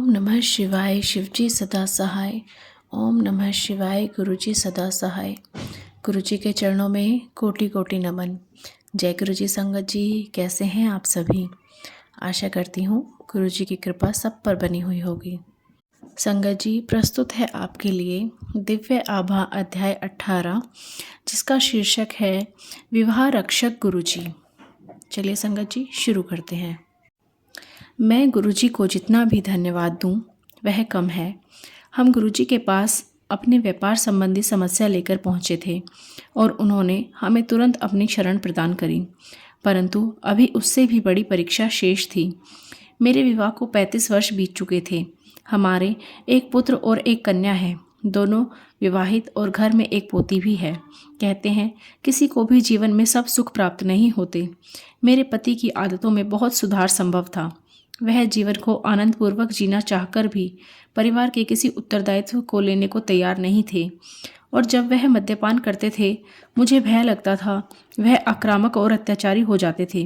ओम नमः शिवाय शिवजी सदा सहाय। ओम नमः शिवाय गुरुजी सदा सहाय। गुरुजी के चरणों में कोटि कोटि नमन। जय गुरुजी संगत जी, कैसे हैं आप सभी। आशा करती हूँ गुरुजी की कृपा सब पर बनी हुई होगी। संगत जी, प्रस्तुत है आपके लिए दिव्य आभा अध्याय 18, जिसका शीर्षक है विवाह रक्षक गुरुजी। चलिए संगत जी शुरू करते हैं। मैं गुरुजी को जितना भी धन्यवाद दूं वह कम है। हम गुरुजी के पास अपने व्यापार संबंधी समस्या लेकर पहुंचे थे और उन्होंने हमें तुरंत अपनी शरण प्रदान करी, परंतु अभी उससे भी बड़ी परीक्षा शेष थी। मेरे विवाह को 35 वर्ष बीत चुके थे। हमारे एक पुत्र और एक कन्या है, दोनों विवाहित, और घर में एक पोती भी है। कहते हैं किसी को भी जीवन में सब सुख प्राप्त नहीं होते। मेरे पति की आदतों में बहुत सुधार संभव था। वह जीवन को आनंदपूर्वक जीना चाहकर भी परिवार के किसी उत्तरदायित्व को लेने को तैयार नहीं थे, और जब वह मद्यपान करते थे मुझे भय लगता था वह आक्रामक और अत्याचारी हो जाते थे।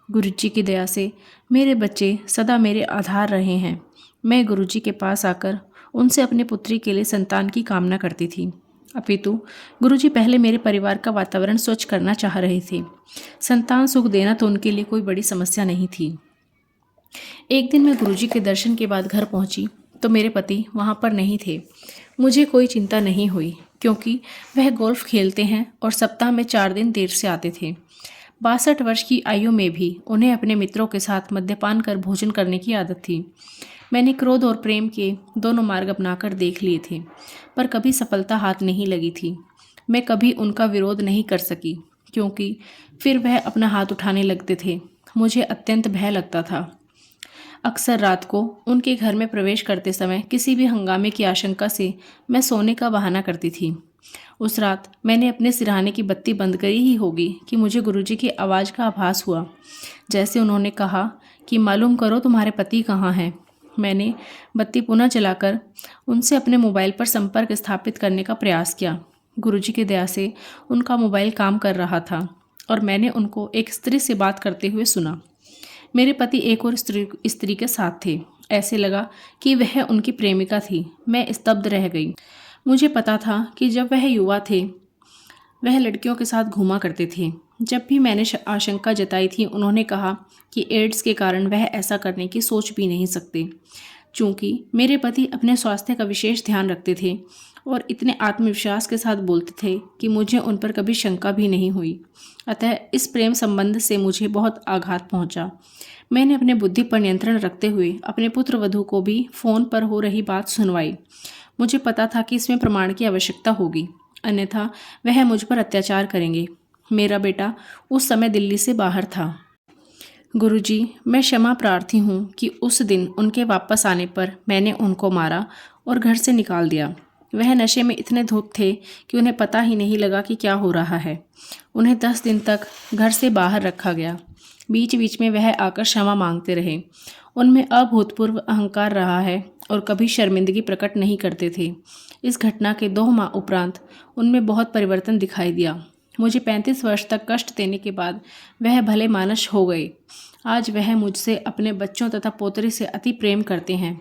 गुरुजी की दया से मेरे बच्चे सदा मेरे आधार रहे हैं। मैं गुरुजी के पास आकर उनसे अपने पुत्री के लिए संतान की कामना करती थी, अपितु गुरुजी पहले मेरे परिवार का वातावरण स्वच्छ करना चाह रहे थे। संतान सुख देना तो उनके लिए कोई बड़ी समस्या नहीं थी। एक दिन मैं गुरुजी के दर्शन के बाद घर पहुंची तो मेरे पति वहां पर नहीं थे। मुझे कोई चिंता नहीं हुई, क्योंकि वह गोल्फ खेलते हैं और सप्ताह में 4 दिन देर से आते थे। 62 वर्ष की आयु में भी उन्हें अपने मित्रों के साथ मद्यपान कर भोजन करने की आदत थी। मैंने क्रोध और प्रेम के दोनों मार्ग अपनाकर देख लिए थे, पर कभी सफलता हाथ नहीं लगी थी। मैं कभी उनका विरोध नहीं कर सकी, क्योंकि फिर वह अपना हाथ उठाने लगते थे। मुझे अत्यंत भय लगता था। अक्सर रात को उनके घर में प्रवेश करते समय किसी भी हंगामे की आशंका से मैं सोने का बहाना करती थी। उस रात मैंने अपने सिरहाने की बत्ती बंद करी ही होगी कि मुझे गुरुजी की आवाज़ का आभास हुआ, जैसे उन्होंने कहा कि मालूम करो तुम्हारे पति कहाँ हैं। मैंने बत्ती पुनः जलाकर उनसे अपने मोबाइल पर संपर्क स्थापित करने का प्रयास किया। गुरुजी की दया से उनका मोबाइल काम कर रहा था और मैंने उनको एक स्त्री से बात करते हुए सुना। मेरे पति एक और स्त्री के साथ थे। ऐसे लगा कि वह उनकी प्रेमिका थी। मैं स्तब्ध रह गई। मुझे पता था कि जब वह युवा थे वह लड़कियों के साथ घूमा करते थे। जब भी मैंने आशंका जताई थी उन्होंने कहा कि एड्स के कारण वह ऐसा करने की सोच भी नहीं सकते। चूँकि मेरे पति अपने स्वास्थ्य का विशेष ध्यान रखते थे और इतने आत्मविश्वास के साथ बोलते थे कि मुझे उन पर कभी शंका भी नहीं हुई, अतः इस प्रेम संबंध से मुझे बहुत आघात पहुंचा। मैंने अपने बुद्धि पर नियंत्रण रखते हुए अपने पुत्र वधू को भी फ़ोन पर हो रही बात सुनवाई। मुझे पता था कि इसमें प्रमाण की आवश्यकता होगी, अन्यथा वह मुझ पर अत्याचार करेंगे। मेरा बेटा उस समय दिल्ली से बाहर था। गुरुजी, मैं क्षमा प्रार्थी हूँ कि उस दिन उनके वापस आने पर मैंने उनको मारा और घर से निकाल दिया। वह नशे में इतने धुत थे कि उन्हें पता ही नहीं लगा कि क्या हो रहा है। उन्हें 10 दिन तक घर से बाहर रखा गया। बीच बीच में वह आकर क्षमा मांगते रहे। उनमें अभूतपूर्व अहंकार रहा है और कभी शर्मिंदगी प्रकट नहीं करते थे। इस घटना के 2 माह उपरांत उनमें बहुत परिवर्तन दिखाई दिया। मुझे 35 वर्ष तक कष्ट देने के बाद वह भले मानस हो गए। आज वह मुझसे, अपने बच्चों तथा पोतरे से अति प्रेम करते हैं।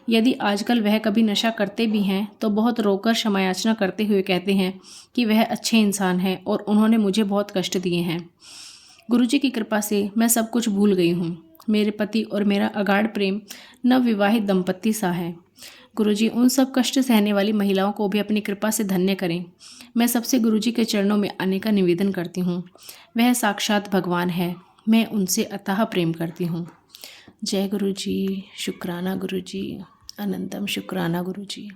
यदि आजकल वह कभी नशा करते भी हैं तो बहुत रोकर क्षमा याचना करते हुए कहते हैं कि वह अच्छे इंसान हैं और उन्होंने मुझे बहुत कष्ट दिए हैं। गुरुजी की कृपा से मैं सब कुछ भूल गई हूँ। मेरे पति और मेरा अगाढ़ प्रेम नवविवाहित दंपत्ति सा है। गुरुजी उन सब कष्ट सहने वाली महिलाओं को भी अपनी कृपा से धन्य करें। मैं सबसे गुरुजी के चरणों में आने का निवेदन करती हूँ। वह साक्षात भगवान है। मैं उनसे अथाह प्रेम करती हूँ। जय गुरुजी। शुक्राना गुरुजी। अनंतम शुक्राना गुरुजी।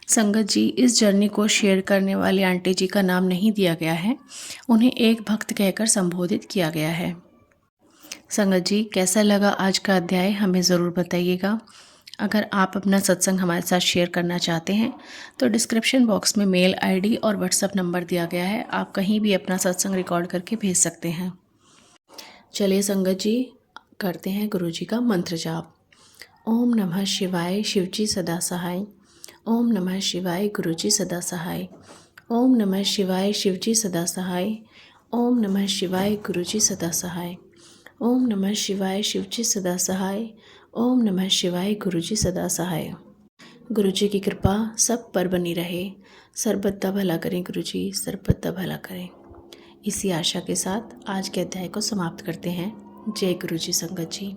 संगत जी, इस जर्नी को शेयर करने वाली आंटी जी का नाम नहीं दिया गया है। उन्हें एक भक्त कहकर संबोधित किया गया है। संगत जी, कैसा लगा आज का अध्याय हमें ज़रूर बताइएगा। अगर आप अपना सत्संग हमारे साथ शेयर करना चाहते हैं तो डिस्क्रिप्शन बॉक्स में मेल आईडी और व्हाट्सएप नंबर दिया गया है। आप कहीं भी अपना सत्संग रिकॉर्ड करके भेज सकते हैं। चलिए संगत जी, करते हैं गुरुजी का मंत्र जाप। ओम नमः शिवाय शिवजी सदा सहाय। ओम नमः शिवाय गुरुजी सदा सहाय। ओम नमः शिवाय शिवजी सदा सहाय। ओम नमः शिवाय गुरुजी सदा सहाय। ओम नमः शिवाय शिवजी सदा सहाय। ओम नमः शिवाय। गुरुजी सदा सहाय। गुरुजी की कृपा सब पर बनी रहे। सर्वदा भला करें गुरुजी, सर्वदा भला करें। इसी आशा के साथ आज के अध्याय को समाप्त करते हैं। जय गुरुजी संगत जी।